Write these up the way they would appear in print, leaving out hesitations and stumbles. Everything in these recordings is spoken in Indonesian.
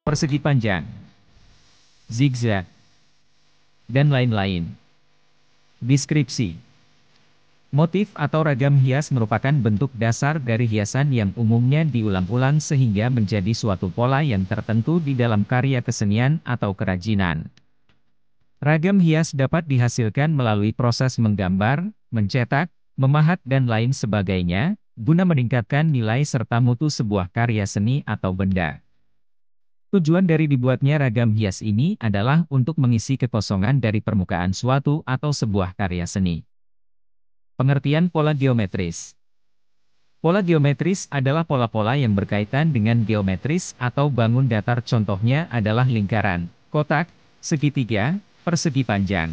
persegi panjang, zigzag, dan lain-lain. Deskripsi. Motif atau ragam hias merupakan bentuk dasar dari hiasan yang umumnya diulang-ulang sehingga menjadi suatu pola yang tertentu di dalam karya kesenian atau kerajinan. Ragam hias dapat dihasilkan melalui proses menggambar, mencetak, memahat dan lain sebagainya, guna meningkatkan nilai serta mutu sebuah karya seni atau benda. Tujuan dari dibuatnya ragam hias ini adalah untuk mengisi kekosongan dari permukaan suatu atau sebuah karya seni. Pengertian pola geometris. Pola geometris adalah pola-pola yang berkaitan dengan geometris atau bangun datar, contohnya adalah lingkaran, kotak, segitiga, persegi panjang.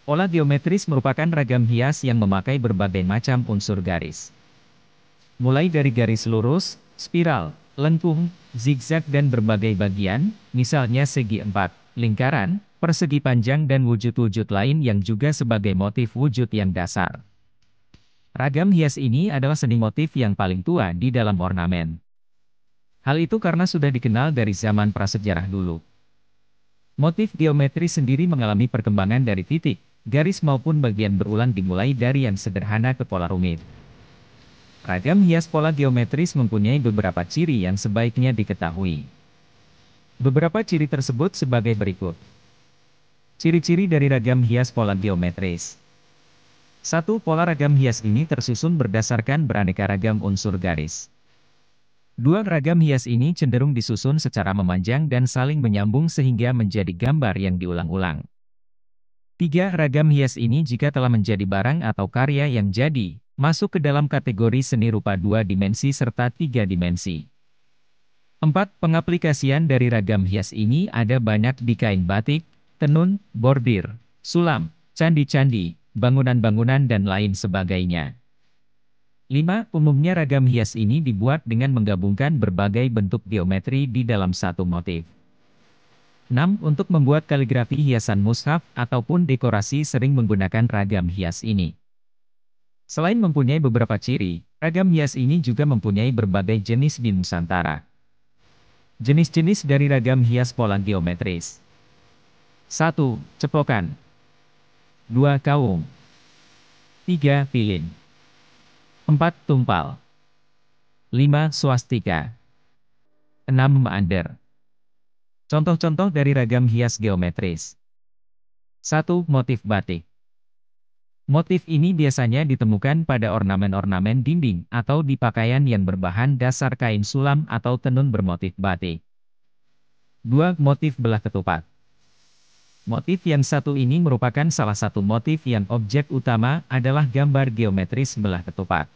Pola geometris merupakan ragam hias yang memakai berbagai macam unsur garis. Mulai dari garis lurus, spiral, lengkung, zigzag dan berbagai bagian, misalnya segi empat, lingkaran, persegi panjang dan wujud-wujud lain yang juga sebagai motif wujud yang dasar. Ragam hias ini adalah seni motif yang paling tua di dalam ornamen. Hal itu karena sudah dikenal dari zaman prasejarah dulu. Motif geometri sendiri mengalami perkembangan dari titik, garis maupun bagian berulang dimulai dari yang sederhana ke pola rumit. Ragam hias pola geometris mempunyai beberapa ciri yang sebaiknya diketahui. Beberapa ciri tersebut sebagai berikut. Ciri-ciri dari ragam hias pola geometris. 1. Pola ragam hias ini tersusun berdasarkan beraneka ragam unsur garis. 2. Ragam hias ini cenderung disusun secara memanjang dan saling menyambung sehingga menjadi gambar yang diulang-ulang. 3. Ragam hias ini jika telah menjadi barang atau karya yang jadi, masuk ke dalam kategori seni rupa 2 dimensi serta 3 dimensi. 4. Pengaplikasian dari ragam hias ini ada banyak di kain batik, tenun, bordir, sulam, candi-candi, bangunan-bangunan dan lain sebagainya. 5. Umumnya ragam hias ini dibuat dengan menggabungkan berbagai bentuk geometri di dalam satu motif. 6. Untuk membuat kaligrafi hiasan mushaf ataupun dekorasi sering menggunakan ragam hias ini. Selain mempunyai beberapa ciri, ragam hias ini juga mempunyai berbagai jenis di Nusantara. Jenis-jenis dari ragam hias pola geometris. 1. Cepokan. 2. Kaung. 3. Pilin. 4. Tumpal. 5. Swastika. 6. Meander. Contoh-contoh dari ragam hias geometris. 1. Motif batik. Motif ini biasanya ditemukan pada ornamen-ornamen dinding atau di pakaian yang berbahan dasar kain sulam atau tenun bermotif batik. 2. Motif belah ketupat. Motif yang satu ini merupakan salah satu motif yang objek utama adalah gambar geometris belah ketupat.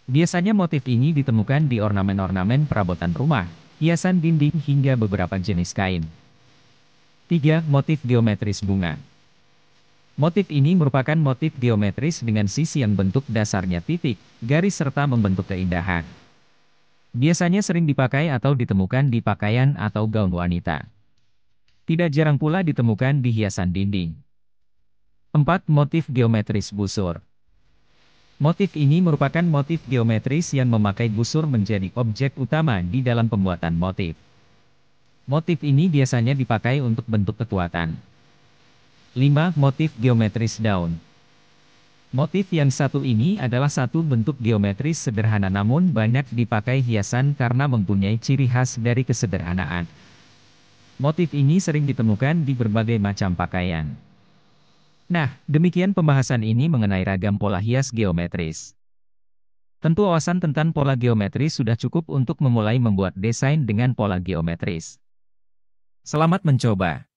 Biasanya motif ini ditemukan di ornamen-ornamen perabotan rumah, hiasan dinding hingga beberapa jenis kain. 3. Motif geometris bunga. Motif ini merupakan motif geometris dengan sisi yang bentuk dasarnya titik, garis serta membentuk keindahan. Biasanya sering dipakai atau ditemukan di pakaian atau gaun wanita. Tidak jarang pula ditemukan di hiasan dinding. 4. Motif geometris busur. Motif ini merupakan motif geometris yang memakai busur menjadi objek utama di dalam pembuatan motif. Motif ini biasanya dipakai untuk bentuk kekuatan. 5. Motif geometris daun. Motif yang satu ini adalah satu bentuk geometris sederhana namun banyak dipakai hiasan karena mempunyai ciri khas dari kesederhanaan. Motif ini sering ditemukan di berbagai macam pakaian. Nah, demikian pembahasan ini mengenai ragam pola hias geometris. Tentu wawasan tentang pola geometris sudah cukup untuk memulai membuat desain dengan pola geometris. Selamat mencoba!